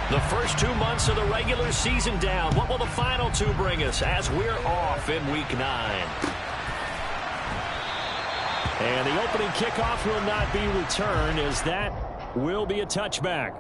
The first 2 months of the regular season down. What will the final 2 bring us as we're off in Week 9? And the opening kickoff will not be returned, as that will be a touchback.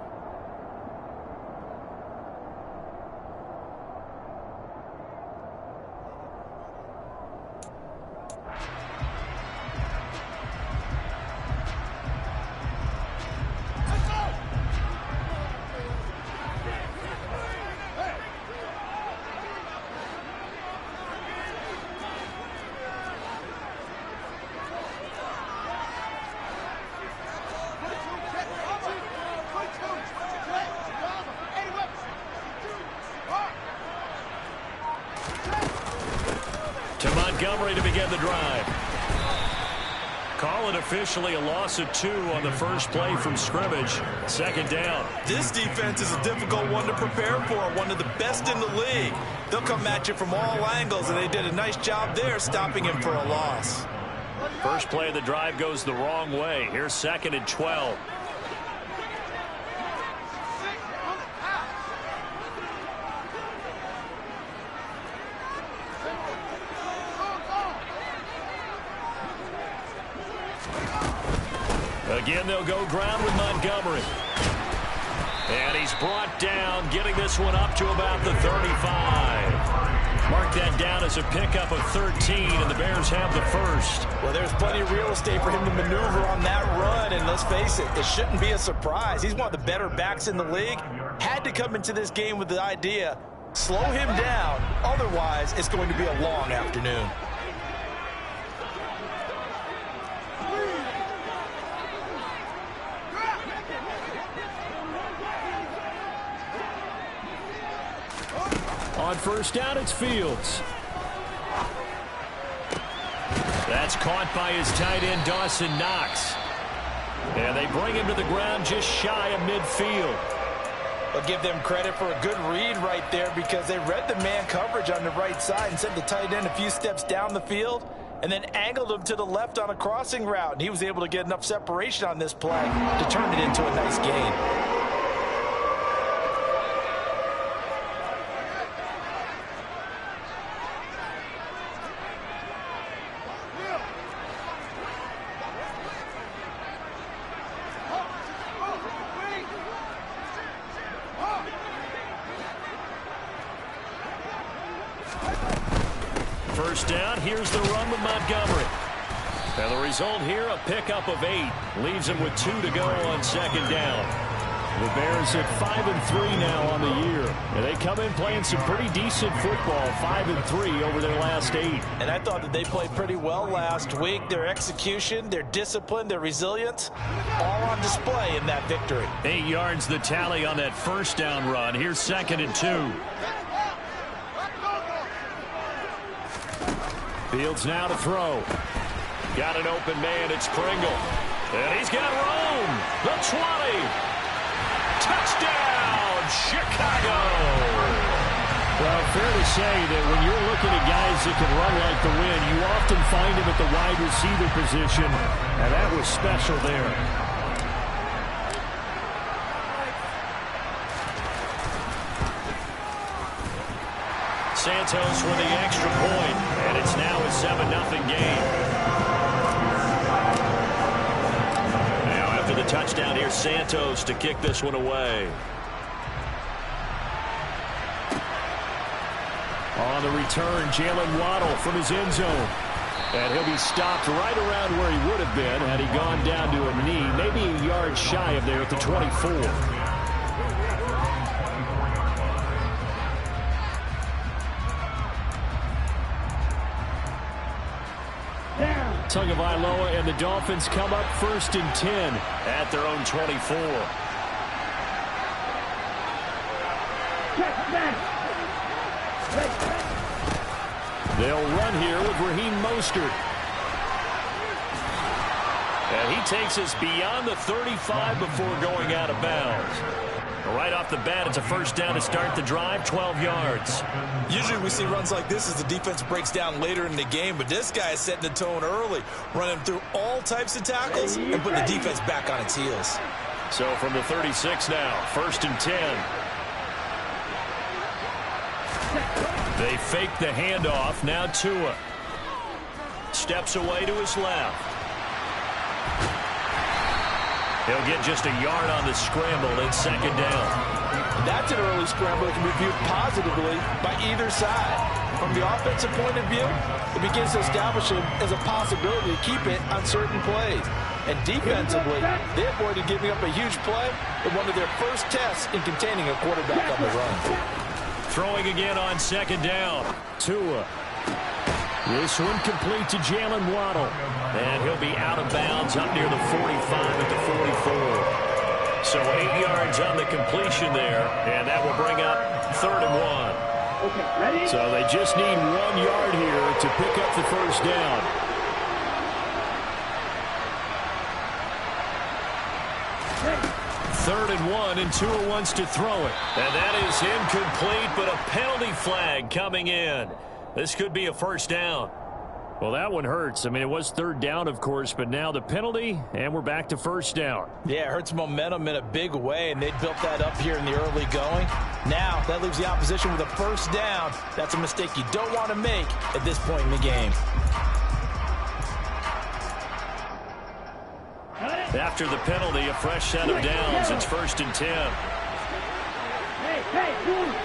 To Montgomery to begin the drive. Call it officially a loss of 2 on the first play from scrimmage. Second down. This defense is a difficult one to prepare for, one of the best in the league. They'll come at you from all angles, and they did a nice job there stopping him for a loss. First play of the drive goes the wrong way. Here's 2nd and 12. Again, they'll go ground with Montgomery. And he's brought down, getting this one up to about the 35. Mark that down as a pickup of 13, and the Bears have the first. Well, there's plenty of real estate for him to maneuver on that run, and let's face it, it shouldn't be a surprise. He's one of the better backs in the league. Had to come into this game with the idea, slow him down, otherwise it's going to be a long afternoon. On first down, it's Fields. That's caught by his tight end, Dawson Knox. And they bring him to the ground just shy of midfield. I'll give them credit for a good read right there, because they read the man coverage on the right side and sent the tight end a few steps down the field and then angled him to the left on a crossing route. And he was able to get enough separation on this play to turn it into a nice gain. First down, here's the run with Montgomery. And the result here, a pickup of 8. Leaves him with 2 to go on second down. The Bears at 5-3 now on the year. And they come in playing some pretty decent football, 5-3 over their last 8. And I thought that they played pretty well last week. Their execution, their discipline, their resilience, all on display in that victory. 8 yards the tally on that first down run. Here's 2nd and 2. Fields now to throw. Got an open man. It's Kringle. And he's got room. The 20. Touchdown, Chicago. Well, fair to say that when you're looking at guys that can run like the wind, you often find him at the wide receiver position, and that was special there. Santos with the extra point, and it's now a 7-0 game. Now after the touchdown, here's Santos to kick this one away. On the return, Jalen Waddle from his end zone. And he'll be stopped right around where he would have been had he gone down to a knee, maybe a yard shy of there at the 24. Tagovailoa and the Dolphins come up 1st and 10 at their own 24. They'll run here with Raheem Mostert. And he takes us beyond the 35 before going out of bounds. Right off the bat, it's a first down to start the drive, 12 yards. Usually we see runs like this as the defense breaks down later in the game, but this guy is setting the tone early, running through all types of tackles and putting the defense back on its heels. So from the 36 now, 1st and 10. They fake the handoff. Now Tua steps away to his left. He'll get just a yard on the scramble in second down. That's an early scramble that can be viewed positively by either side. From the offensive point of view, it begins to establish him as a possibility to keep it on certain plays. And defensively, they avoided giving up a huge play in one of their first tests in containing a quarterback on the run. Throwing again on second down. Tua. This one complete to Jalen Waddle. And he'll be out of bounds up near the 45 at the 44. So 8 yards on the completion there. And that will bring up 3rd and 1. Okay, ready? So they just need 1 yard here to pick up the first down. Ready. 3rd and 1, and Tua wants to throw it. And that is incomplete, but a penalty flag coming in. This could be a first down. Well, that one hurts. I mean, it was 3rd down, of course, but now the penalty, and we're back to first down. Yeah, it hurts momentum in a big way, and they built that up here in the early going. Now, that leaves the opposition with a first down. That's a mistake you don't want to make at this point in the game. After the penalty, a fresh set of downs. It's 1st and 10. Hey, move.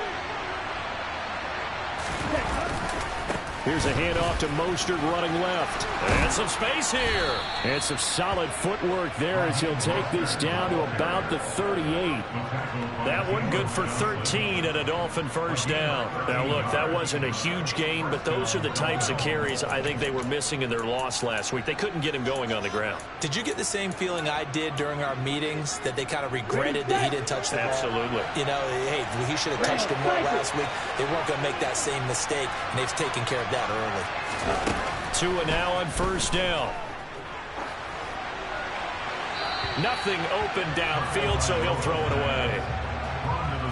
Here's a handoff to Mostert running left. And some space here. And some solid footwork there as he'll take this down to about the 38. That one good for 13 and a Dolphin first down. Now, look, that wasn't a huge gain, but those are the types of carries I think they were missing in their loss last week. They couldn't get him going on the ground. Did you get the same feeling I did during our meetings, that they kind of regretted that he didn't touch the ball? Absolutely. You know, hey, he should have touched him more last week. They weren't going to make that same mistake, and they've taken care of that early. Tua now on first down. Nothing open downfield, so he'll throw it away.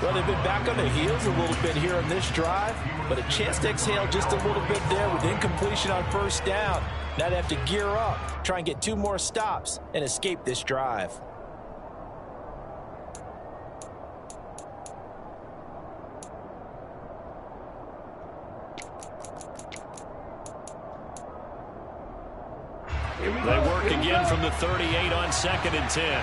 Well, they've been back on their heels a little bit here on this drive, but a chance to exhale just a little bit there with incompletion on first down. Now they have to gear up, try and get 2 more stops, and escape this drive. They work again from the 38 on 2nd and 10.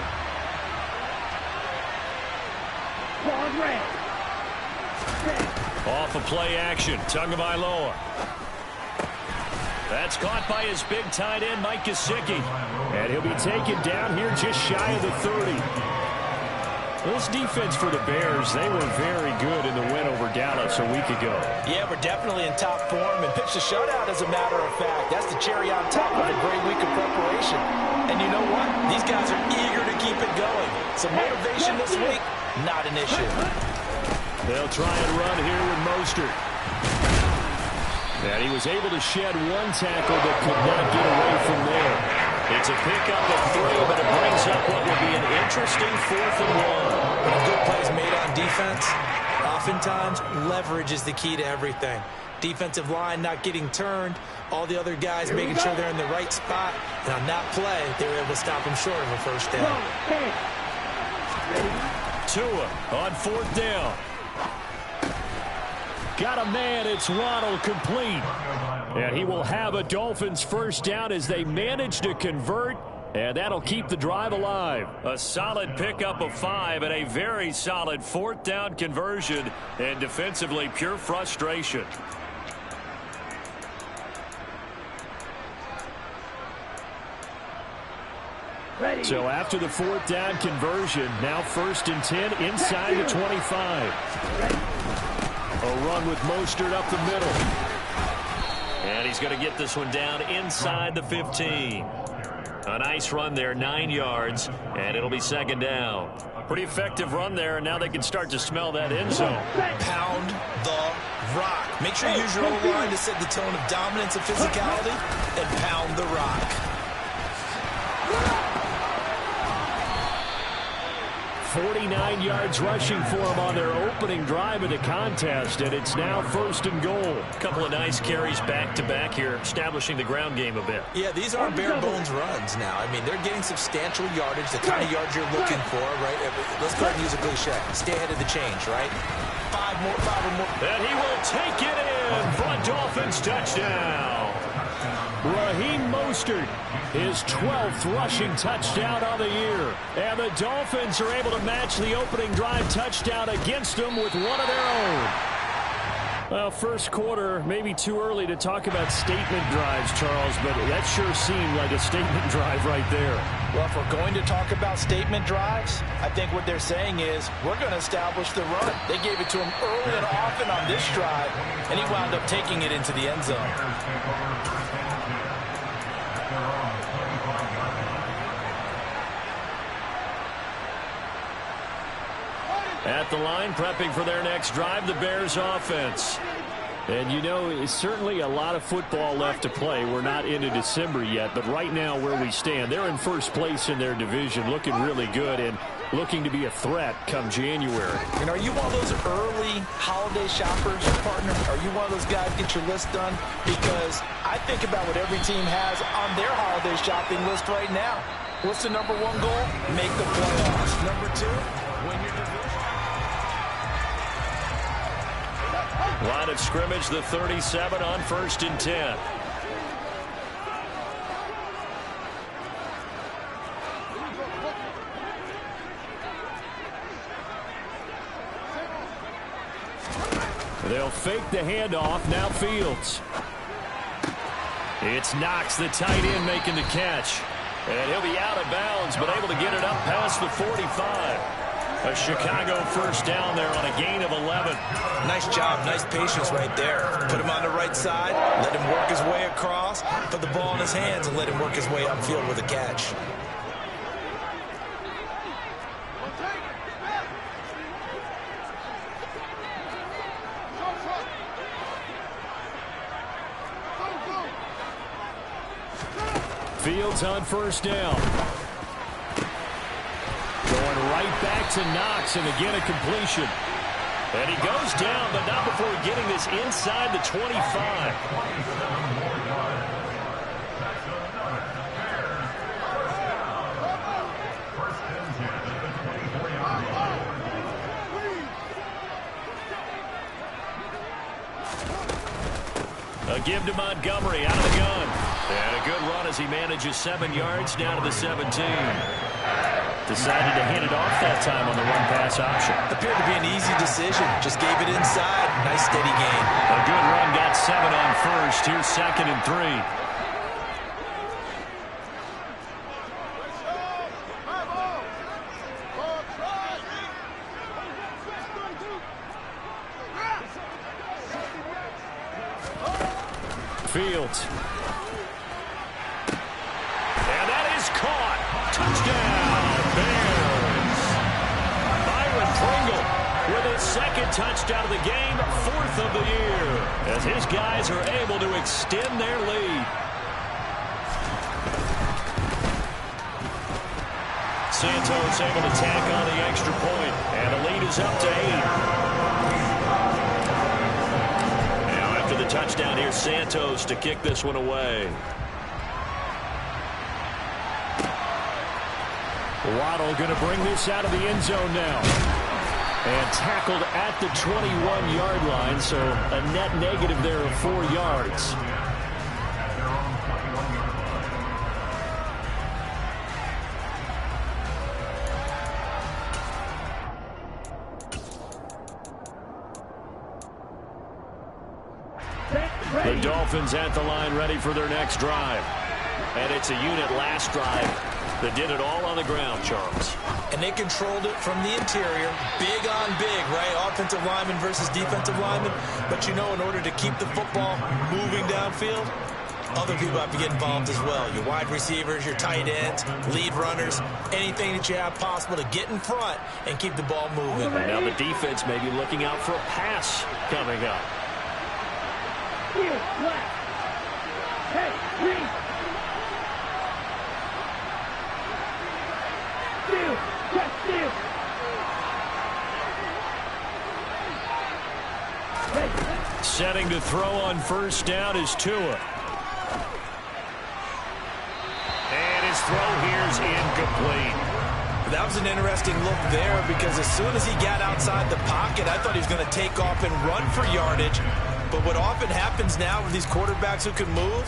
Off of play action. Tagovailoa. That's caught by his big tight end, Mike Gesicki. And he'll be taken down here just shy of the 30. This defense for the Bears, they were very good in the win over Dallas a week ago. Yeah, we're definitely in top form and pitched a shutout, as a matter of fact. That's the cherry on top of a great week of preparation. And you know what? These guys are eager to keep it going. So motivation this week, not an issue. They'll try and run here with Mostert. And he was able to shed 1 tackle but could not get away from there. It's a pickup of 3, but it brings up what will be an interesting 4th and 1. When a good play is made on defense, oftentimes leverage is the key to everything. Defensive line not getting turned, all the other guys making sure they're in the right spot, and on that play, they were able to stop him short of a first down. Tua on 4th down. Got a man, it's Waddle, complete. And he will have a Dolphins first down as they manage to convert, and that'll keep the drive alive. A solid pickup of 5 and a very solid 4th down conversion, and defensively pure frustration. Ready. So after the 4th down conversion, now 1st and 10 inside the 25. A run with Mostert up the middle. And he's going to get this one down inside the 15. A nice run there, 9 yards, and it'll be 2nd down. Pretty effective run there, and now they can start to smell that end zone. Pound the rock. Make sure you use your own line to set the tone of dominance and physicality, and pound the rock. 49 yards rushing for him on their opening drive of the contest, and it's now 1st and goal. A couple of nice carries back-to-back here, establishing the ground game a bit. Yeah, these aren't bare-bones runs now. I mean, they're getting substantial yardage, the kind of yards you're looking for, right? Let's go ahead and use a cliche. Stay ahead of the change, right? five or more. And he will take it in for a Dolphins touchdown. Raheem Mostert, his 12th rushing touchdown on the year. And the Dolphins are able to match the opening drive touchdown against them with one of their own. Well, first quarter, maybe too early to talk about statement drives, Charles, but that sure seemed like a statement drive right there. Well, if we're going to talk about statement drives, I think what they're saying is we're going to establish the run. They gave it to him early and often on this drive, and he wound up taking it into the end zone. At the line, prepping for their next drive, the Bears offense. And, you know, it's certainly a lot of football left to play. We're not into December yet, but right now where we stand, they're in first place in their division, looking really good and looking to be a threat come January. And are you one of those early holiday shoppers, partner? Are you one of those guys get your list done? Because I think about what every team has on their holiday shopping list right now. What's the number one goal? Make the playoffs. Number two, win your division. Line of scrimmage, the 37 on 1st and 10. They'll fake the handoff. Now Fields. It's Knox, the tight end, making the catch. And he'll be out of bounds, but able to get it up past the 45. A Chicago first down there on a gain of 11. Nice job, nice patience right there. Put him on the right side, let him work his way across, put the ball in his hands, and let him work his way upfield with a catch. Fields on first down. Going right back to Knox, and again a completion. And he goes down, but not before getting this inside the 25. A give to Montgomery out of the gun. And a good run as he manages 7 yards down to the 17. Decided to hand it off that time on the run-pass option. Appeared to be an easy decision. Just gave it inside. Nice steady gain. A good run, got 7 on first. Here's 2nd and 3. Fields. And that is caught. Touchdown, Bears. Byron Pringle with his 2nd touchdown of the game, 4th of the year, as his guys are able to extend their lead. Santos able to tack on the extra point, and the lead is up to 8. The touchdown here, Santos to kick this one away. Waddle going to bring this out of the end zone now. And tackled at the 21-yard line, so a net negative there of 4 yards. The Dolphins at the line, ready for their next drive. And it's a unit last drive that did it all on the ground, Charles. And they controlled it from the interior. Big on big, right? Offensive lineman versus defensive lineman. But, you know, in order to keep the football moving downfield, other people have to get involved as well. Your wide receivers, your tight ends, lead runners, anything that you have possible to get in front and keep the ball moving. And now the defense may be looking out for a pass coming up. Left. Hey, green. Steal. Just steal. Hey. Setting to throw on first down is Tua. And his throw here is incomplete. That was an interesting look there because as soon as he got outside the pocket, I thought he was going to take off and run for yardage. But what often happens now with these quarterbacks who can move,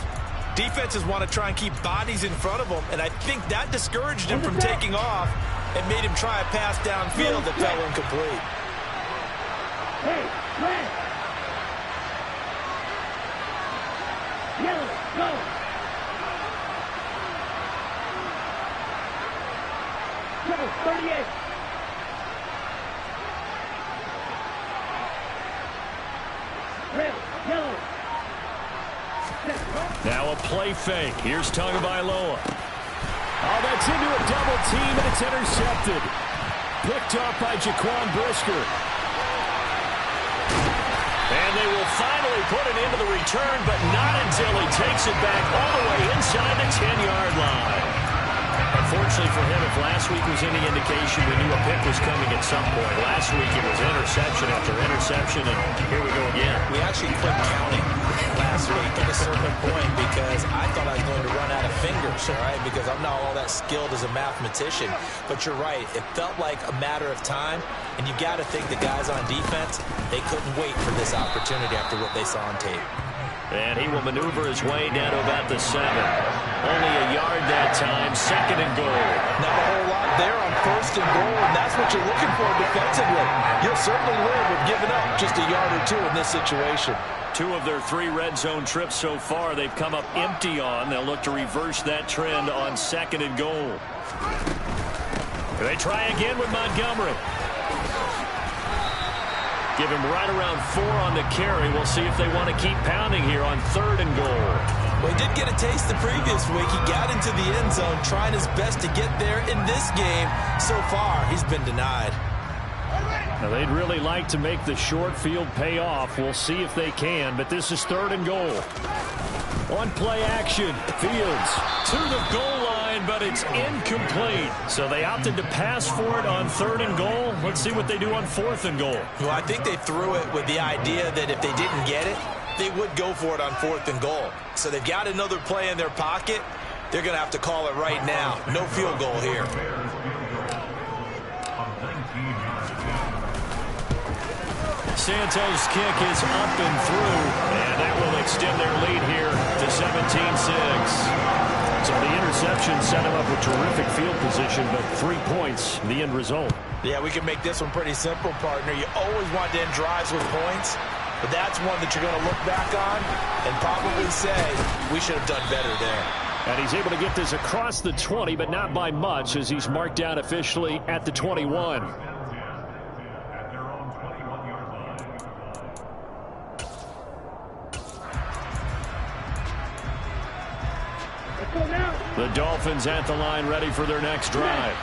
defenses want to try and keep bodies in front of them, and I think that discouraged him from taking off and made him try a pass downfield that fell incomplete. Hey, red. Yellow, go. Trouble, 38. Red, yellow. Now a play fake. Here's Tagovailoa. Oh, that's into a double team, and it's intercepted. Picked off by Jaquan Brisker. And they will finally put it into the return, but not until he takes it back all the way inside the 10-yard line. Unfortunately for him, if last week was any indication, we knew a pick was coming at some point. Last week it was interception after interception, and here we go again. We actually quit counting last week at a certain point because I thought I was going to run out of fingers, all right, because I'm not all that skilled as a mathematician. But you're right. It felt like a matter of time, and you got to think the guys on defense, they couldn't wait for this opportunity after what they saw on tape. And he will maneuver his way down to about the 7. Only a yard that time, 2nd and goal. Not a whole lot there on 1st and goal, and that's what you're looking for defensively. You'll certainly live with giving up just a yard or 2 in this situation. 2 of their 3 red zone trips so far, they've come up empty on. They'll look to reverse that trend on 2nd and goal. They try again with Montgomery. Give him right around 4 on the carry. We'll see if they want to keep pounding here on 3rd and goal. Well, he did get a taste the previous week. He got into the end zone, trying his best to get there in this game. So far, he's been denied. Now, they'd really like to make the short field pay off. We'll see if they can, but this is 3rd and goal. On play action, Fields to the goal line, but it's incomplete. So they opted to pass for it on 3rd and goal. Let's see what they do on 4th and goal. Well, I think they threw it with the idea that if they didn't get it, they would go for it on 4th and goal. So they've got another play in their pocket. They're going to have to call it right now. No field goal here. Santos' kick is up and through, and that will extend their lead here to 17-6. So the interception set him up with terrific field position, but 3 points, the end result. Yeah, we can make this one pretty simple, partner. You always want to end drives with points, but that's one that you're going to look back on and probably say, we should have done better there. And he's able to get this across the 20, but not by much, as he's marked down officially at the 21. The Dolphins at the line, ready for their next drive.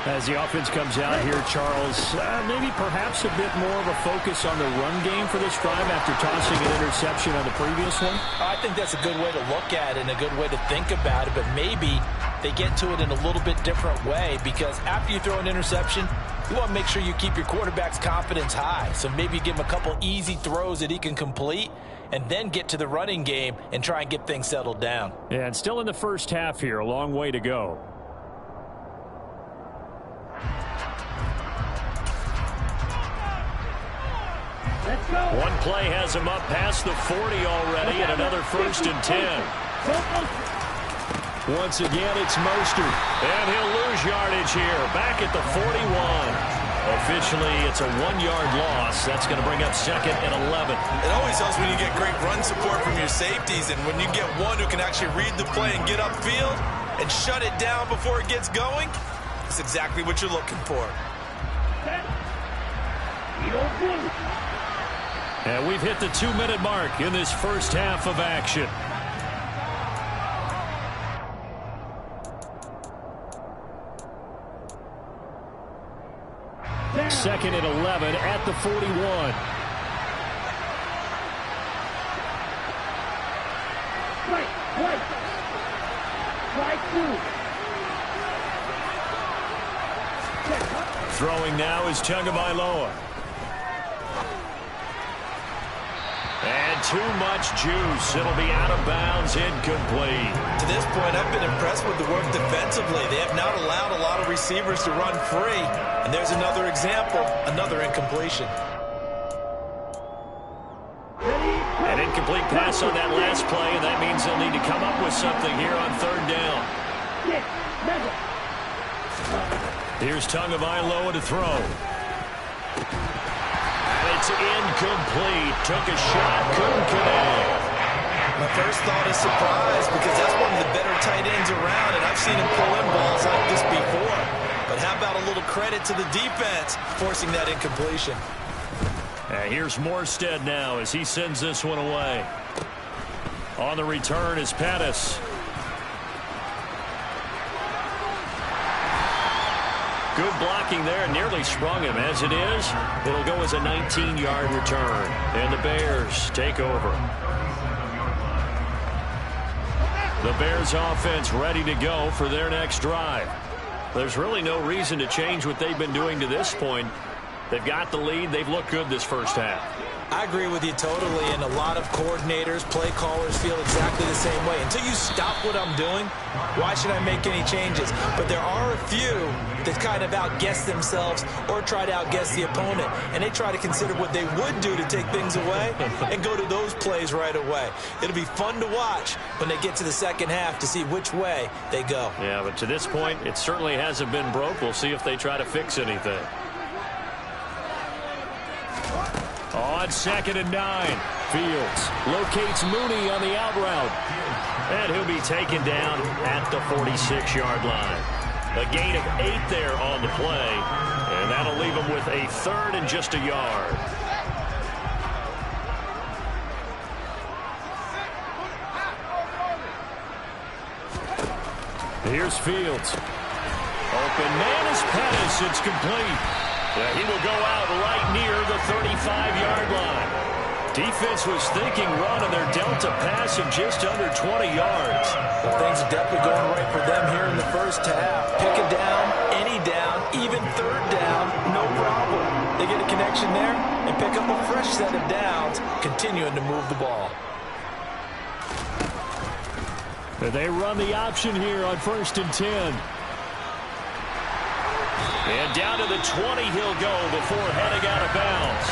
As the offense comes out here, Charles, maybe perhaps a bit more of a focus on the run game for this drive after tossing an interception on the previous one? I think that's a good way to look at it and a good way to think about it, but maybe they get to it in a little bit different way because after you throw an interception, you want to make sure you keep your quarterback's confidence high. So maybe you give him a couple easy throws that he can complete and then get to the running game and try and get things settled down. Yeah, and still in the first half here, a long way to go. Let's go. One play has him up past the 40 already, and another 1st and 10. Once again, it's Mostert, and he'll lose yardage here, back at the 41. Officially, it's a 1-yard loss. That's going to bring up 2nd and 11. It always helps when you get great run support from your safeties, and when you get one who can actually read the play and get upfield and shut it down before it gets going, that's exactly what you're looking for. And we've hit the 2-minute mark in this first half of action. Second and 11 at the 41. Throwing now is Tagovailoa. And too much juice. It'll be out of bounds, incomplete. To this point, I've been impressed with the work defensively. They have not allowed a lot of receivers to run free. And there's another example, another incompletion. An incomplete pass on that last play, and that means they'll need to come up with something here on third down. Here's Tagovailoa to throw. It's incomplete. Took a shot, couldn't connect. My first thought is surprise because that's one of the better tight ends around, and I've seen him pull in balls like this before. But how about a little credit to the defense forcing that incompletion? Here's Morstead now as he sends this one away. On the return is Pettis. Good blocking there, nearly sprung him. As it is, it'll go as a 19-yard return. And the Bears take over. The Bears offense ready to go for their next drive. There's really no reason to change what they've been doing to this point. They've got the lead. They've looked good this first half. I agree with you totally, and a lot of coordinators, play callers feel exactly the same way. Until you stop what I'm doing, why should I make any changes? But there are a few that kind of outguess themselves or try to outguess the opponent, and they try to consider what they would do to take things away and go to those plays right away. It'll be fun to watch when they get to the second half to see which way they go. Yeah, but to this point, it certainly hasn't been broke. We'll see if they try to fix anything. On 2nd and 9, Fields locates Mooney on the out route. And he'll be taken down at the 46-yard line. A gain of 8 there on the play. And that'll leave him with a 3rd and just a yard. Here's Fields. Open man is Pettis. It's complete. Yeah, he will go out right near the 35-yard line. Defense was thinking run, and they're dealt a pass of just under 20 yards. Well, things are definitely going right for them here in the first half. Pick a down, any down, even third down, no problem. They get a connection there and pick up a fresh set of downs, continuing to move the ball. They run the option here on 1st and 10. And down to the 20 he'll go before heading out of bounds.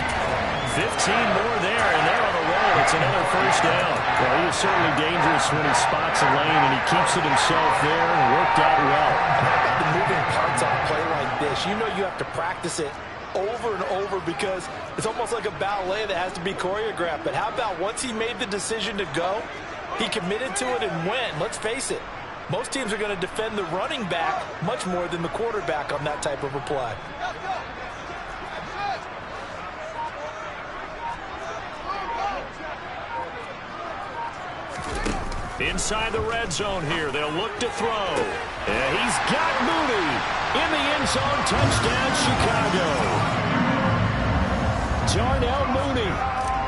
15 more there, and they're on a roll. It's another first down. Well, he is certainly dangerous when he spots a lane, and he keeps it himself there and worked out well. The moving parts on a play like this, you know you have to practice it over and over because it's almost like a ballet that has to be choreographed. But how about once he made the decision to go, he committed to it and went. Let's face it. Most teams are going to defend the running back much more than the quarterback on that type of a play. Inside the red zone here, they'll look to throw. And he's got Mooney in the end zone. Touchdown, Chicago. Darnell Mooney,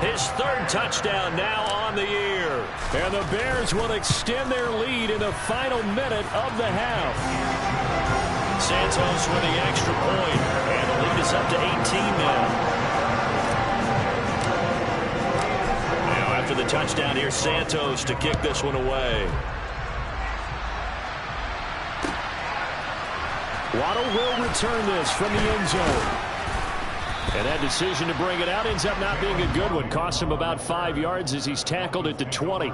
his 3rd touchdown now on the year. And the Bears will extend their lead in the final minute of the half. Santos with the extra point, and the lead is up to 18 now. Now after the touchdown here, Santos to kick this one away. Waddle will return this from the end zone. And that decision to bring it out ends up not being a good one. Costs him about 5 yards as he's tackled at the 20.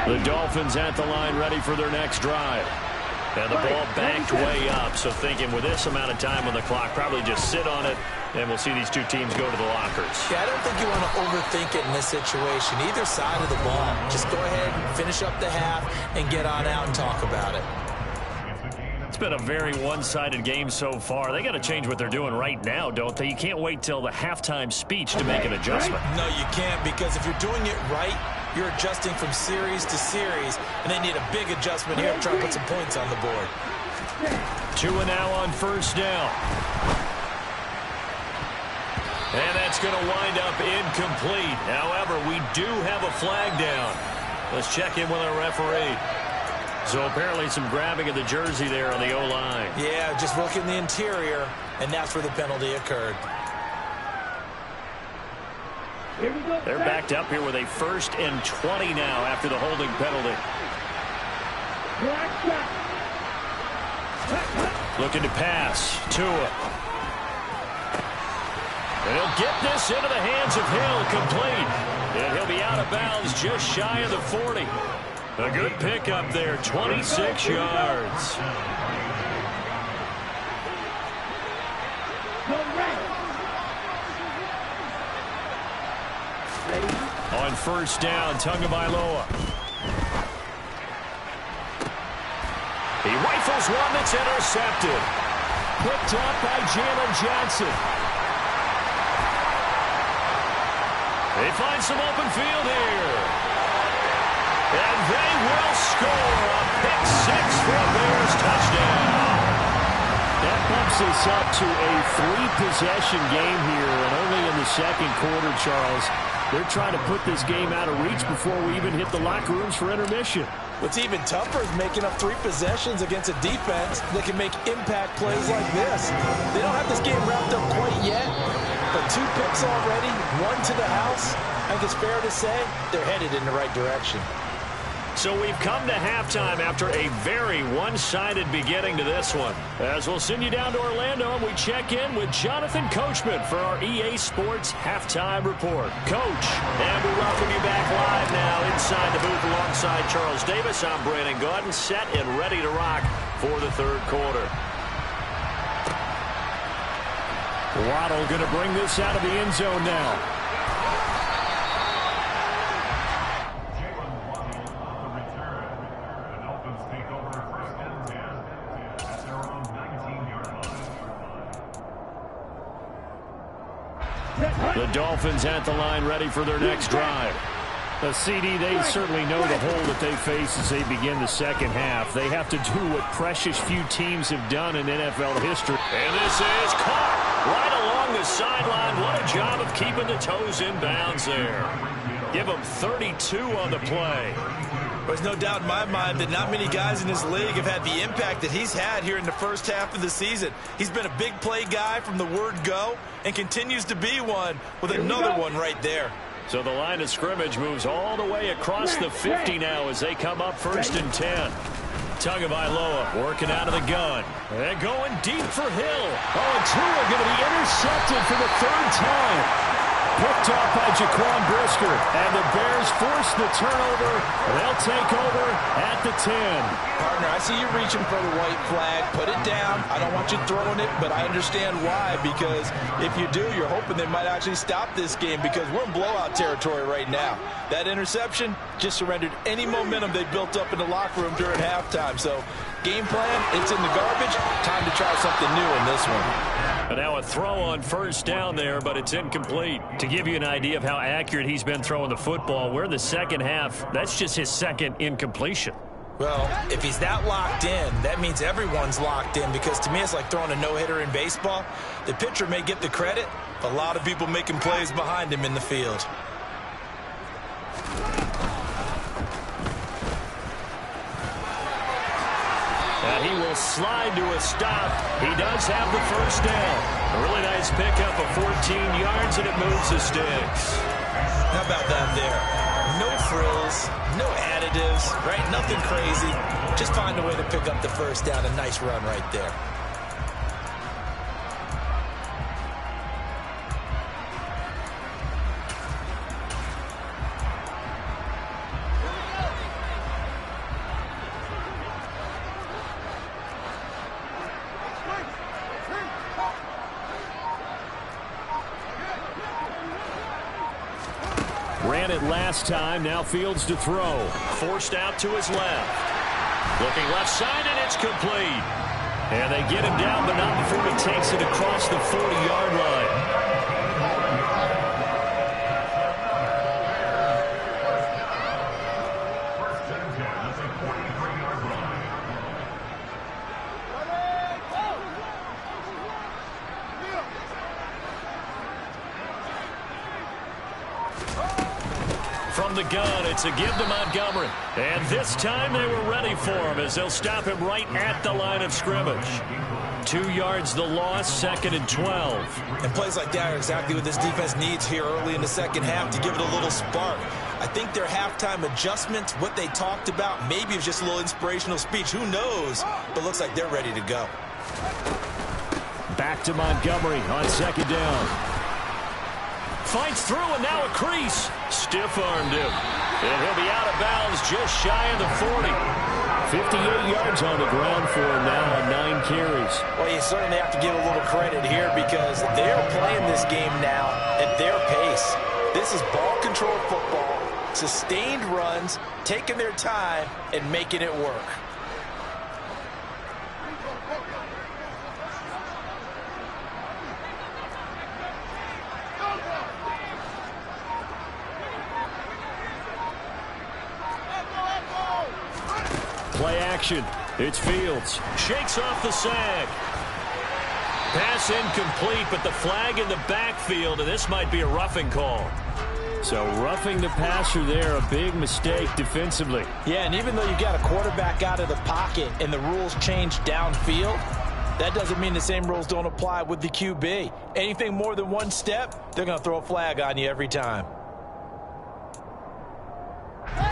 The Dolphins at the line ready for their next drive. And the ball backed way up, so thinking with this amount of time on the clock, probably just sit on it, and we'll see these two teams go to the lockers. Yeah, I don't think you want to overthink it in this situation. Either side of the ball. Just go ahead, finish up the half, and get on out and talk about it. It's been a very one-sided game so far. They got to change what they're doing right now, don't they? You can't wait till the halftime speech to make an adjustment. No, you can't, because if you're doing it right, you're adjusting from series to series, and they need a big adjustment here to try to put some points on the board. Tua now on first down. And that's going to wind up incomplete. However, we do have a flag down. Let's check in with our referee. So apparently some grabbing of the jersey there on the O-line. Yeah, just look in the interior, and that's where the penalty occurred. Here we go. They're backed up here with a 1st and 20 now after the holding penalty. Black shot. Looking to pass. Tua. And he'll get this into the hands of Hill, complete. And he'll be out of bounds just shy of the 40. A good pickup there, 26 yards. Go red. Ready? On first down, Tagovailoa. He rifles one that's intercepted. Picked up by Jalen Johnson. They find some open field here. And they will score a pick six for a Bears touchdown. That bumps us up to a 3-possession game here, and only in the second quarter, Charles. They're trying to put this game out of reach before we even hit the locker rooms for intermission. What's even tougher is making up 3 possessions against a defense that can make impact plays like this. They don't have this game wrapped up quite yet, but 2 picks already, 1 to the house. I think it's fair to say they're headed in the right direction. So we've come to halftime after a very one-sided beginning to this one. As we'll send you down to Orlando, and we check in with Jonathan Coachman for our EA Sports Halftime Report. Coach, and we welcome you back live now inside the booth alongside Charles Davis. I'm Brandon Gaudin, set and ready to rock for the third quarter. Waddle going to bring this out of the end zone now. The Dolphins at the line ready for their next drive. The CD, they certainly know the hole that they face as they begin the second half. They have to do what precious few teams have done in NFL history. And this is caught right along the sideline. What a job of keeping the toes in bounds there. Give them 32 on the play. There's no doubt in my mind that not many guys in this league have had the impact that he's had here in the first half of the season. He's been a big play guy from the word go and continues to be one with another one right there. So the line of scrimmage moves all the way across the 50 now as they come up 1st and 10. Tagovailoa working out of the gun. And going deep for Hill. Oh, and Tua going to be intercepted for the 3rd time. Picked off by Jaquan Brisker, and the Bears force the turnover. They'll take over at the 10. Partner, I see you reaching for the white flag. Put it down. I don't want you throwing it, but I understand why, because if you do, you're hoping they might actually stop this game because we're in blowout territory right now. That interception just surrendered any momentum they built up in the locker room during halftime. So game plan, it's in the garbage. Time to try something new in this one. And now a throw on first down there, but it's incomplete. To give you an idea of how accurate he's been throwing the football, we're in the second half. That's just his 2nd incompletion. Well, if he's that locked in, that means everyone's locked in, because to me it's like throwing a no-hitter in baseball. The pitcher may get the credit, but a lot of people making plays behind him in the field. And he will slide to a stop. He does have the first down. A really nice pickup of 14 yards, and it moves the sticks. How about that there? No frills, no additives, right? Nothing crazy. Just find a way to pick up the first down. A nice run right there. Ran it last time, now Fields to throw. Forced out to his left. Looking left side, and it's complete. And they get him down, but not before he takes it across the 40-yard line. From the gun, it's a give to Montgomery. And this time they were ready for him as they'll stop him right at the line of scrimmage. 2 yards the loss, 2nd and 12. And plays like that are exactly what this defense needs here early in the second half to give it a little spark. I think their halftime adjustments, what they talked about, maybe it's just a little inspirational speech. Who knows? But looks like they're ready to go. Back to Montgomery on 2nd down. Fights through and now a crease. Stiff-armed him. And he'll be out of bounds just shy of the 40. 58 yards on the ground for him now on 9 carries. Well, you certainly have to give a little credit here because they're playing this game now at their pace. This is ball control football, sustained runs, taking their time and making it work. Play action. It's Fields. Shakes off the sack. Pass incomplete, but the flag in the backfield, and this might be a roughing call. So roughing the passer there, a big mistake defensively. Yeah, and even though you got a quarterback out of the pocket and the rules change downfield, that doesn't mean the same rules don't apply with the QB. Anything more than one step, they're going to throw a flag on you every time.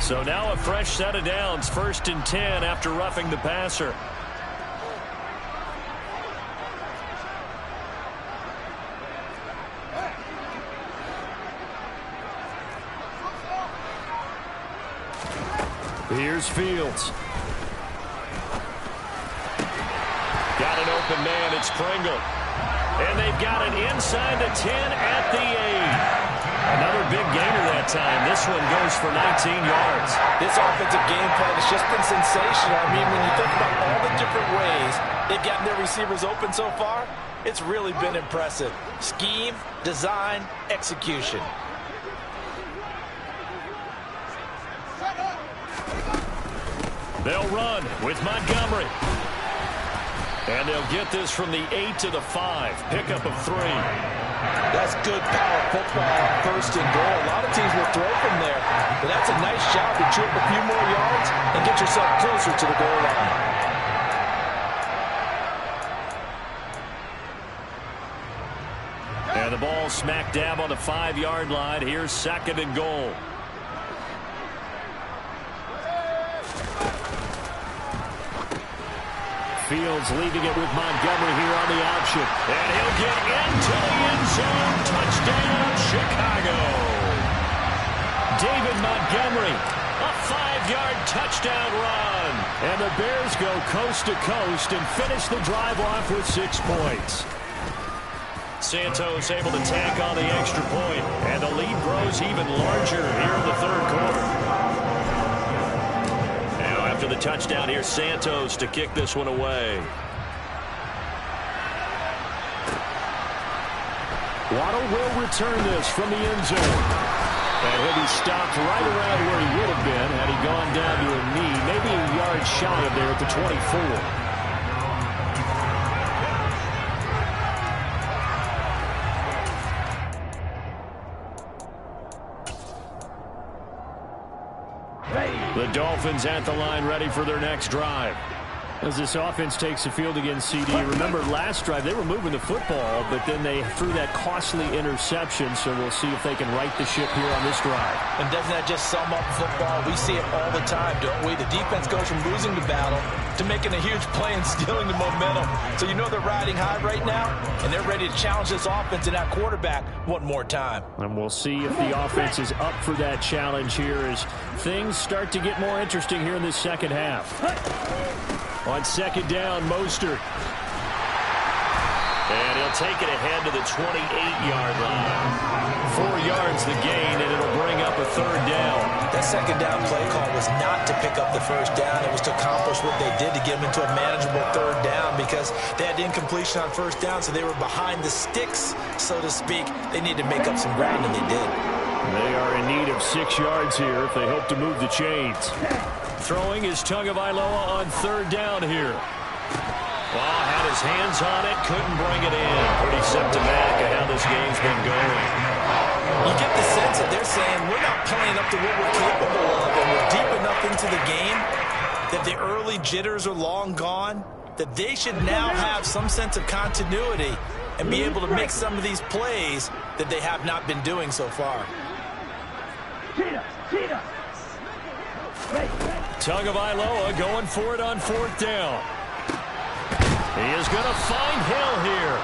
So now a fresh set of downs, 1st and 10 after roughing the passer. Here's Fields. Got an open man, it's Pringle. And they've got it inside the 10 at the 8. Another big gainer that time. This one goes for 19 yards. This offensive game plan has just been sensational. I mean, when you think about all the different ways they've gotten their receivers open so far, it's really been impressive. Scheme, design, execution. They'll run with Montgomery. And they'll get this from the 8 to the 5. Pickup of 3. That's good power football on 1st and goal. A lot of teams will throw from there, but that's a nice job to chew up a few more yards and get yourself closer to the goal line. And the ball smack dab on the 5-yard line. Here's 2nd and goal. Fields leaving it with Montgomery here on the option. And he'll get into the end zone. Touchdown, Chicago. David Montgomery, a 5-yard touchdown run. And the Bears go coast to coast and finish the drive off with 6 points. Santos able to tack on the extra point. And the lead grows even larger here in the 3rd quarter. After the touchdown, here's Santos to kick this one away. Waddle will return this from the end zone. And he'll be stopped right around where he would have been had he gone down to a knee, maybe a yard shy of there at the 24. The Dolphins at the line ready for their next drive. As this offense takes the field against CD, remember last drive they were moving the football, but then they threw that costly interception, so we'll see if they can right the ship here on this drive. And doesn't that just sum up football? We see it all the time, don't we? The defense goes from losing the battle to making a huge play and stealing the momentum. So you know they're riding high right now, and they're ready to challenge this offense and that quarterback one more time. And we'll see if the offense is up for that challenge here as things start to get more interesting here in this second half. On 2nd down, Mostert. And he'll take it ahead to the 28-yard line. 4 yards the gain, and it'll bring up a 3rd down. That 2nd down play call was not to pick up the 1st down. It was to accomplish what they did to get them into a manageable 3rd down because they had incompletion on 1st down, so they were behind the sticks, so to speak. They needed to make up some ground, and they did. They are in need of 6 yards here if they hope to move the chains. Throwing is Tagovailoa on 3rd down here. Well, had his hands on it, couldn't bring it in. Pretty symptomatic of how this game's been going. You get the sense that they're saying we're not playing up to what we're capable of, and we're deep enough into the game that the early jitters are long gone, that they should now have some sense of continuity and be able to make some of these plays that they have not been doing so far. Tagovailoa going for it on 4th down. He is going to find Hill here.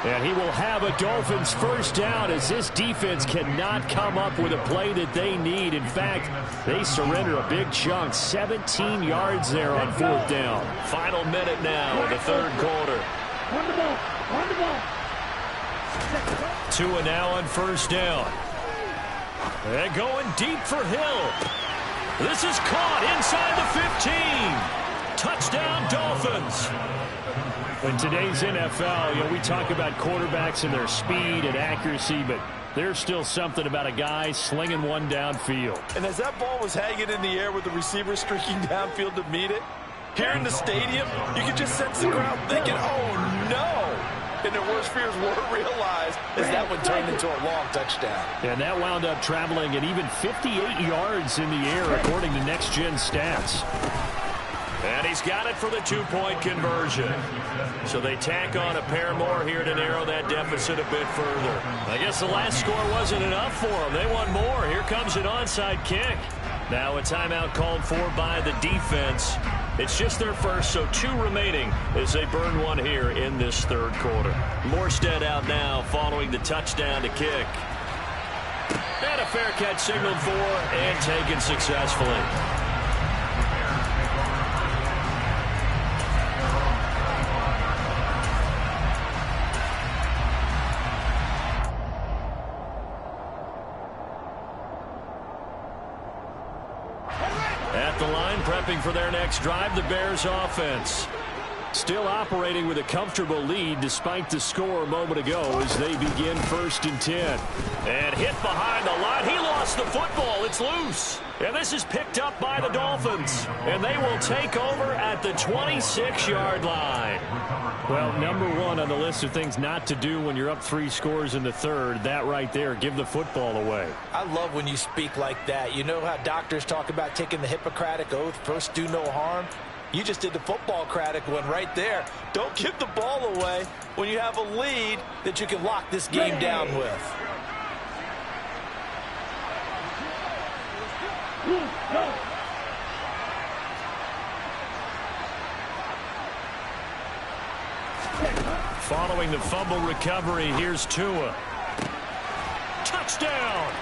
And he will have a Dolphins first down as this defense cannot come up with a play that they need. In fact, they surrender a big chunk, 17 yards there on 4th down. Final minute now of the 3rd quarter. On the ball. On the ball. Tua now on 1st down. And going deep for Hill. This is caught inside the 15. Touchdown, Dolphins. In today's NFL, we talk about quarterbacks and their speed and accuracy, but there's still something about a guy slinging one downfield. And as that ball was hanging in the air with the receiver streaking downfield to meet it, here in the stadium, you could just sense the crowd thinking, oh, no. And their worst fears were realized as that one turned into a long touchdown. And that wound up traveling at even 58 yards in the air, according to Next Gen Stats. And he's got it for the 2-point conversion. So they tack on a pair more here to narrow that deficit a bit further. I guess the last score wasn't enough for them. They want more. Here comes an onside kick. Now a timeout called for by the defense. It's just their first, so 2 remaining as they burn one here in this 3rd quarter. Morstead out now following the touchdown to kick. And a fair catch signaled for and taken successfully. At the line, prepping for their next drive, the Bears offense. Still operating with a comfortable lead despite the score a moment ago as they begin 1st and 10. And hit behind the line. He lost the football. It's loose. And this is picked up by the Dolphins. And they will take over at the 26-yard line. Well, number 1 on the list of things not to do when you're up 3 scores in the 3rd. That right there, give the football away. I love when you speak like that. You know how doctors talk about taking the Hippocratic Oath, first do no harm? You just did the football-cratic one right there. Don't give the ball away when you have a lead that you can lock this game down with. Following the fumble recovery, here's Tua. Touchdown!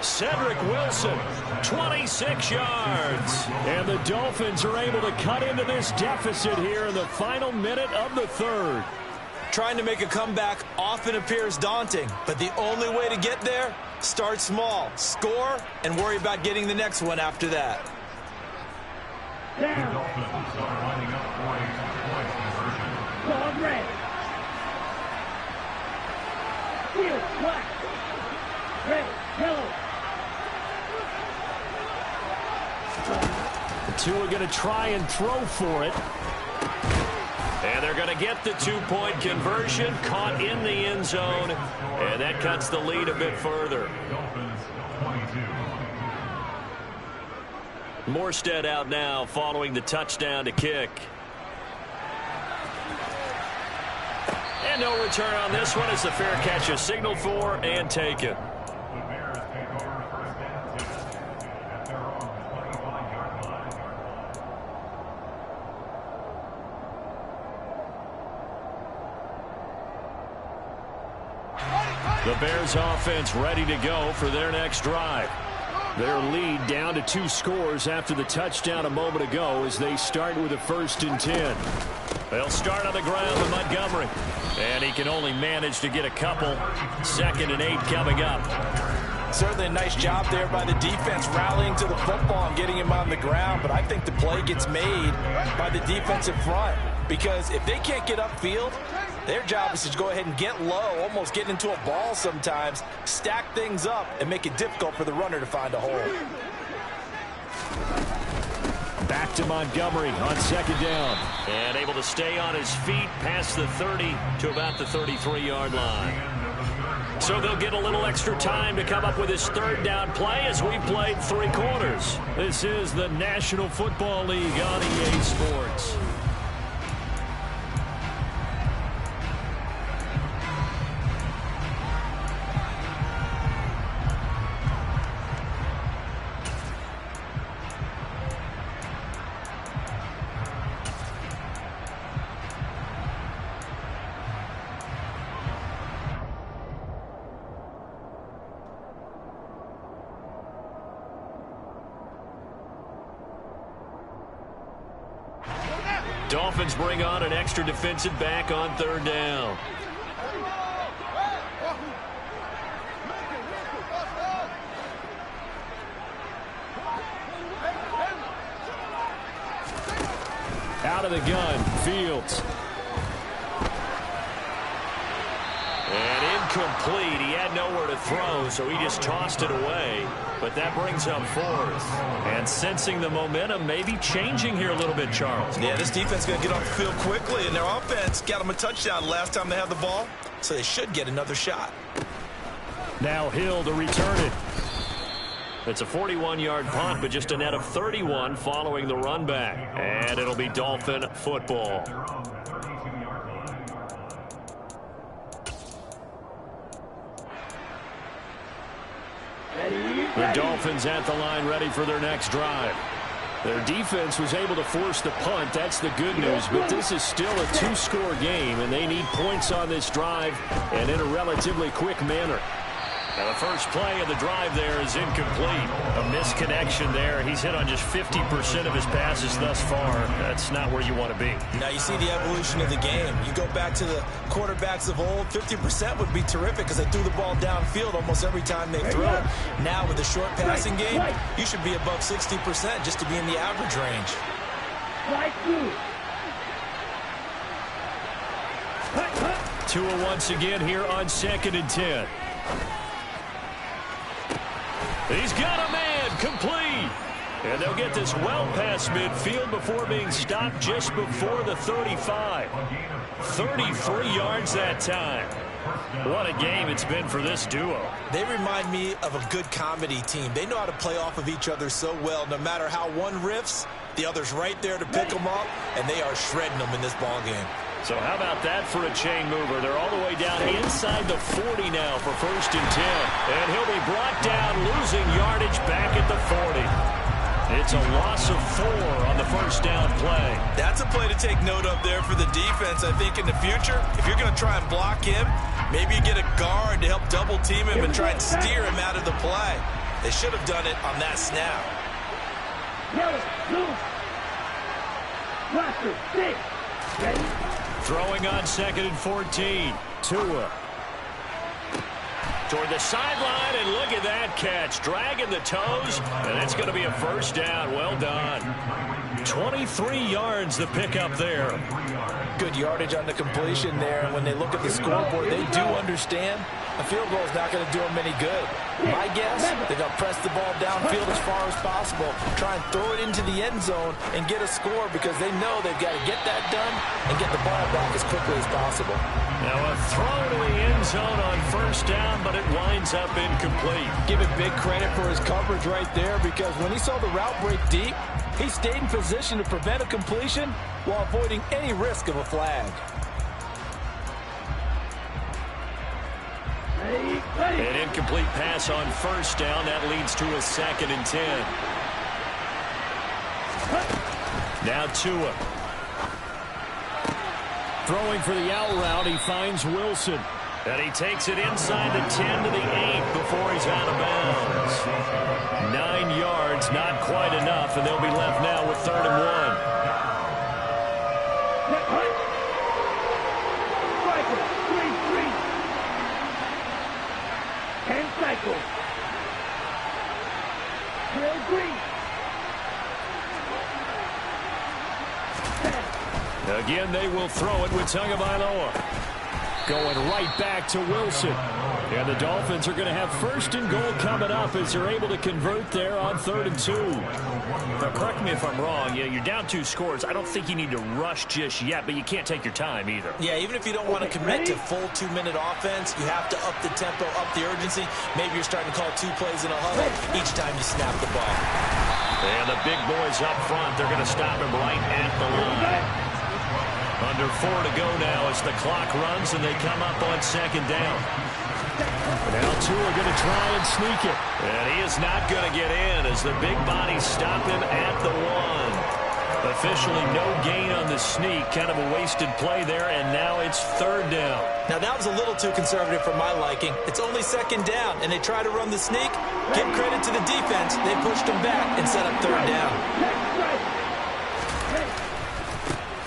Cedric Wilson, 26 yards. And the Dolphins are able to cut into this deficit here in the final minute of the 3rd. Trying to make a comeback often appears daunting, but the only way to get there, start small, score, and worry about getting the next one after that. Down. Dog red. Field black. Red, yellow. Tua going to try and throw for it. And they're going to get the 2-point conversion, caught in the end zone, and that cuts the lead a bit further. Morstead out now following the touchdown to kick. And no return on this one as the fair catch is signaled for and taken. The Bears offense ready to go for their next drive. Their lead down to 2 scores after the touchdown a moment ago as they start with a 1st and 10. They'll start on the ground with Montgomery. And he can only manage to get a couple. 2nd and 8 coming up. Certainly a nice job there by the defense rallying to the football and getting him on the ground. But I think the play gets made by the defensive front. Because if they can't get upfield, their job is to go ahead and get low, almost get into a ball sometimes, stack things up, and make it difficult for the runner to find a hole. Back to Montgomery on 2nd down. And able to stay on his feet past the 30 to about the 33-yard line. So they'll get a little extra time to come up with his third down play as we played 3 quarters. This is the National Football League on EA Sports. Dolphins bring on an extra defensive back on 3rd down. Out of the gun, Fields. And incomplete. He had nowhere to throw, so he just tossed it away. But that brings up 4th. And sensing the momentum maybe changing here a little bit, Charles. Yeah, this defense is going to get off the field quickly, and their offense got them a touchdown last time they had the ball, so they should get another shot. Now Hill to return it. It's a 41-yard punt, but just a net of 31 following the run back. And it'll be Dolphin football. The Dolphins at the line ready for their next drive. Their defense was able to force the punt. That's the good news. But this is still a 2-score game, and they need points on this drive and in a relatively quick manner. Now the first play of the drive there is incomplete. A misconnection there. He's hit on just 50% of his passes thus far. That's not where you want to be. Now you see the evolution of the game. You go back to the quarterbacks of old, 50% would be terrific because they threw the ball downfield almost every time they threw it. Now with the short passing game, you should be above 60% just to be in the average range. Tua once again here on 2nd and 10. He's got a man, complete. And they'll get this well past midfield before being stopped just before the 35. 33 yards that time. What a game it's been for this duo. They remind me of a good comedy team. They know how to play off of each other so well. No matter how one riffs, the other's right there to pick them up, and they are shredding them in this ball game. So how about that for a chain mover? They're all the way down inside the 40 now for 1st and 10. And he'll be brought down, losing yardage back at the 40. It's a loss of 4 on the 1st down play. That's a play to take note of there for the defense. I think in the future, if you're going to try and block him, maybe you get a guard to help double team him and try and steer him out of the play. They should have done it on that snap. Throwing on 2nd and 14. Tua. Toward the sideline, and look at that catch. Dragging the toes, and it's going to be a 1st down. Well done. 23 yards the pickup there. Good yardage on the completion there. And when they look at the scoreboard, they do understand a field goal is not going to do them any good. My guess, they're going to press the ball downfield as far as possible, try and throw it into the end zone and get a score because they know they've got to get that done and get the ball back as quickly as possible. Now a throw to the end zone on 1st down, but it winds up incomplete. Give it big credit for his coverage right there because when he saw the route break deep, he stayed in position to prevent a completion while avoiding any risk of a flag. An incomplete pass on 1st down. That leads to a 2nd and 10. Now Tua. Throwing for the out route, he finds Wilson. And he takes it inside the 10 to the 8 before he's out of bounds. 9 yards, not quite enough, and they'll be left now with 3rd and 1. Again, they will throw it with Tagovailoa. Going right back to Wilson. And the Dolphins are going to have first and goal coming up as they're able to convert there on 3rd and 2. Now, correct me if I'm wrong. Yeah, you're down 2 scores. I don't think you need to rush just yet, but you can't take your time either. Yeah, even if you don't want to commit to full 2-minute offense, you have to up the tempo, up the urgency. Maybe you're starting to call 2 plays in a huddle each time you snap the ball. And the big boys up front, they're going to stop him right at the line. Under 4 to go now as the clock runs and they come up on 2nd down. Now 2 are going to try and sneak it. And he is not going to get in as the big bodies stop him at the 1. Officially no gain on the sneak. Kind of a wasted play there, and now it's 3rd down. Now that was a little too conservative for my liking. It's only 2nd down, and they try to run the sneak. Give credit to the defense. They pushed them back and set up 3rd down.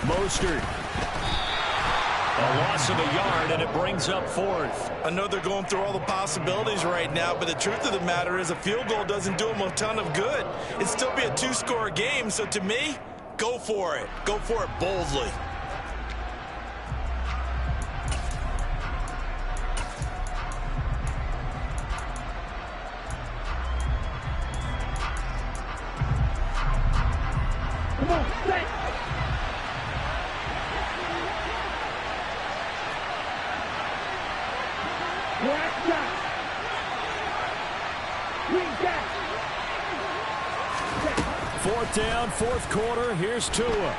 Mostert. A loss of a yard, and it brings up 4th. I know they're going through all the possibilities right now, but the truth of the matter is a field goal doesn't do them a ton of good. It'd still be a 2-score game, so to me, go for it. Go for it boldly. Come on, set. Black shot. Green jack. 4th down, 4th quarter. Here's Tua. And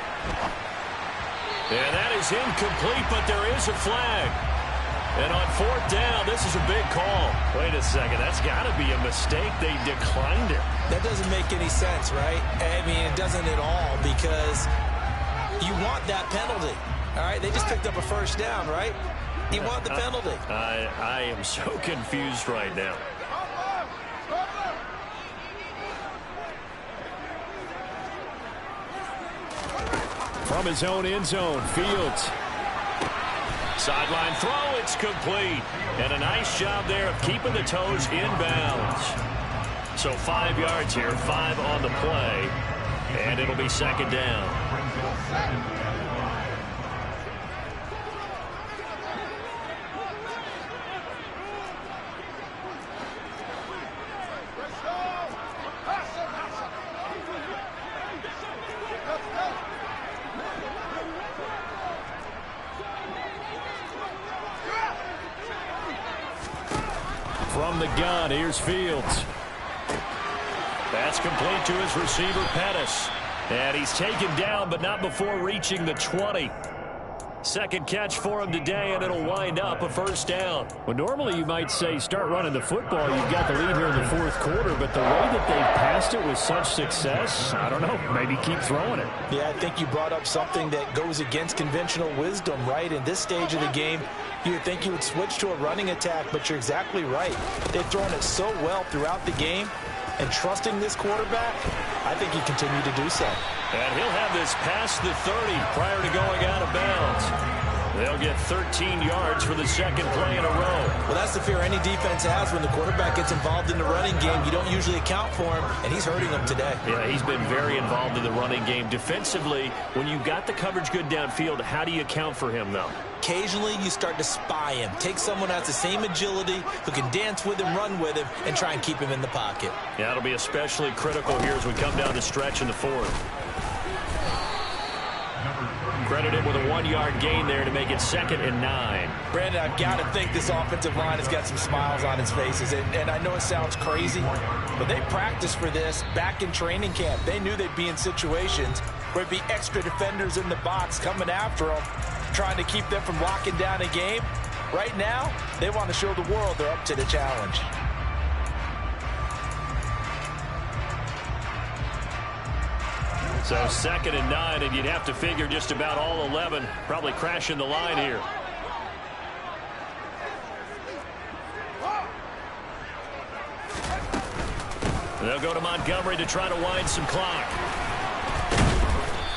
that is incomplete, but there is a flag. And on 4th down, this is a big call. Wait a second. That's got to be a mistake. They declined it. That doesn't make any sense, right? I mean, it doesn't at all, because you want that penalty. All right, they just picked up a 1st down, right? You want the penalty. I am so confused right now. From his own end zone, Fields. Sideline throw, it's complete. And a nice job there of keeping the toes inbounds. So 5 yards here, 5 on the play. And it'll be 2nd down. From the gun, here's Fields. That's complete to his receiver, Pettis. And he's taken down, but not before reaching the 20. Second catch for him today, and it'll wind up a 1st down. Well, normally you might say start running the football. You've got the lead here in the 4th quarter, but the way that they've passed it with such success, I don't know, maybe keep throwing it. Yeah, I think you brought up something that goes against conventional wisdom, right? In this stage of the game, you would think you would switch to a running attack, but you're exactly right. They've thrown it so well throughout the game, and trusting this quarterback, I think he continued to do so. And he'll have this past the 30 prior to going out of bounds. They'll get 13 yards for the 2nd play in a row. Well, that's the fear any defense has when the quarterback gets involved in the running game. You don't usually account for him, and he's hurting them today. Yeah, he's been very involved in the running game. Defensively, when you've got the coverage good downfield, how do you account for him, though? Occasionally, you start to spy him. Take someone who has the same agility, who can dance with him, run with him, and try and keep him in the pocket. Yeah, it'll be especially critical here as we come down the stretch in the 4th. Credited with a 1-yard gain there to make it 2nd and 9. Brandon, I've got to think this offensive line has got some smiles on its faces. And I know it sounds crazy, but they practiced for this back in training camp. They knew they'd be in situations where there'd be extra defenders in the box coming after them, trying to keep them from locking down a game. Right now, they want to show the world they're up to the challenge. So 2nd and 9, and you'd have to figure just about all 11 probably crashing the line here. They'll go to Montgomery to try to wind some clock.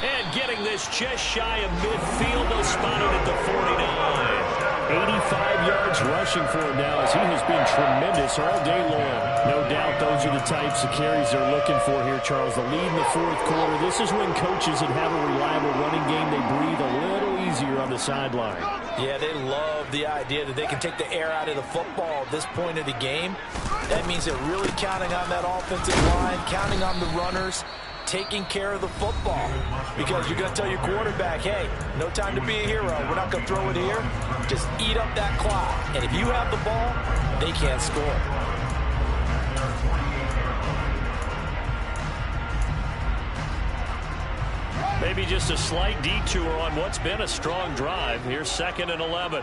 And getting this just shy of midfield, they'll spot it at the 49. 85 yards rushing for him now as he has been tremendous all day long. No doubt those are the types of carries they're looking for here, Charles. The lead in the fourth quarter. This is when coaches that have a reliable running game, they breathe a little easier on the sideline. Yeah, they love the idea that they can take the air out of the football at this point of the game. That means they're really counting on that offensive line, counting on the runners, taking care of the football. Because you're going to tell your quarterback, hey, no time to be a hero. We're not going to throw it here. Just eat up that clock. And if you have the ball, they can't score. Maybe just a slight detour on what's been a strong drive. Here's 2nd and 11.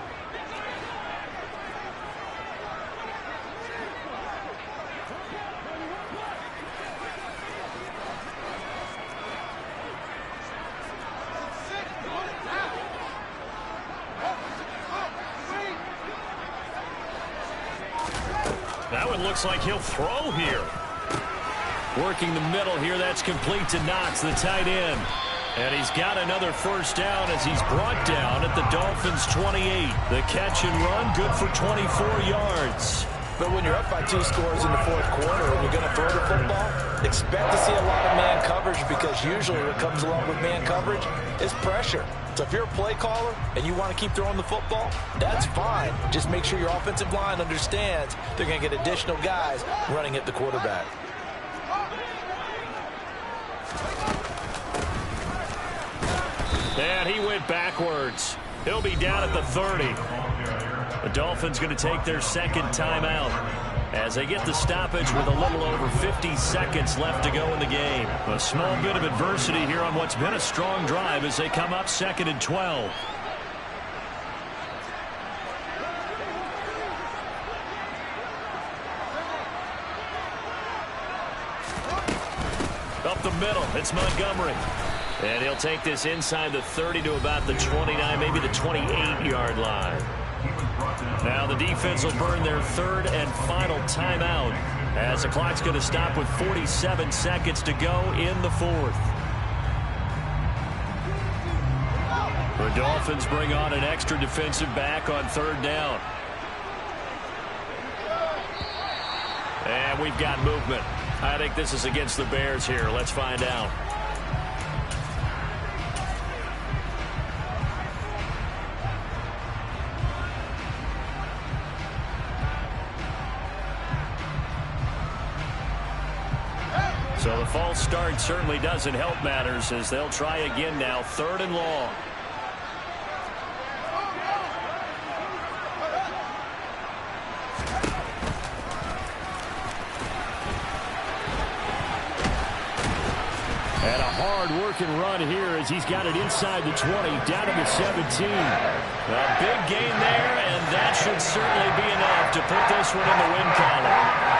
That one looks like he'll throw here. Working the middle here, that's complete to Knox, the tight end. And he's got another first down as he's brought down at the Dolphins' 28. The catch and run, good for 24 yards. But when you're up by 2 scores in the fourth quarter and you're going to throw the football, expect to see a lot of man coverage, because usually what comes along with man coverage is pressure. So if you're a play caller and you want to keep throwing the football, that's fine. Just make sure your offensive line understands they're going to get additional guys running at the quarterback. And he went backwards. He'll be down at the 30. The Dolphins going to take their 2nd timeout as they get the stoppage with a little over 50 seconds left to go in the game. A small bit of adversity here on what's been a strong drive as they come up 2nd and 12. Up the middle, it's Montgomery. And he'll take this inside the 30 to about the 29, maybe the 28-yard line. Now the defense will burn their 3rd and final timeout as the clock's going to stop with 47 seconds to go in the 4th. The Dolphins bring on an extra defensive back on 3rd down. And we've got movement. I think this is against the Bears here. Let's find out. So the false start certainly doesn't help matters as they'll try again now, 3rd and long. And a hard-working run here as he's got it inside the 20, down to the 17. A big gain there, and that should certainly be enough to put this one in the win column.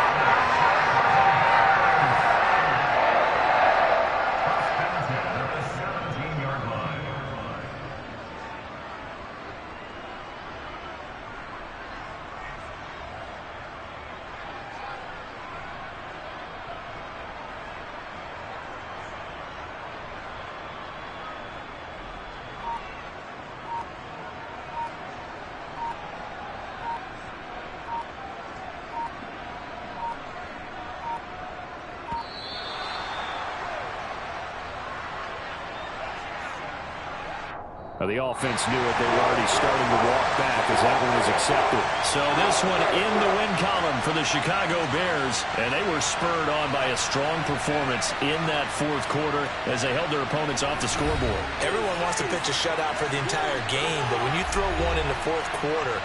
The offense knew it. They were already starting to walk back as that one was accepted. So this one in the win column for the Chicago Bears, and they were spurred on by a strong performance in that 4th quarter as they held their opponents off the scoreboard. Everyone wants to pitch a shutout for the entire game, but when you throw one in the 4th quarter,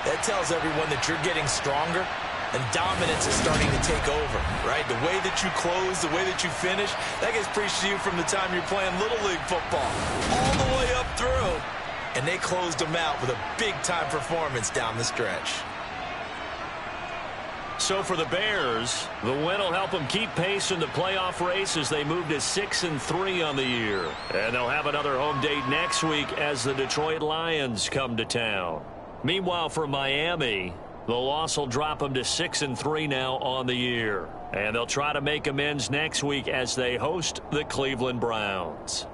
that tells everyone that you're getting stronger and dominance is starting to take over, right? The way that you close, the way that you finish, that gets preached to you from the time you're playing Little League football all the way up through. And they closed them out with a big-time performance down the stretch. So for the Bears, the win will help them keep pace in the playoff race as they move to 6-3 on the year. And they'll have another home date next week as the Detroit Lions come to town. Meanwhile, for Miami, the loss will drop them to 6-3 now on the year. And they'll try to make amends next week as they host the Cleveland Browns.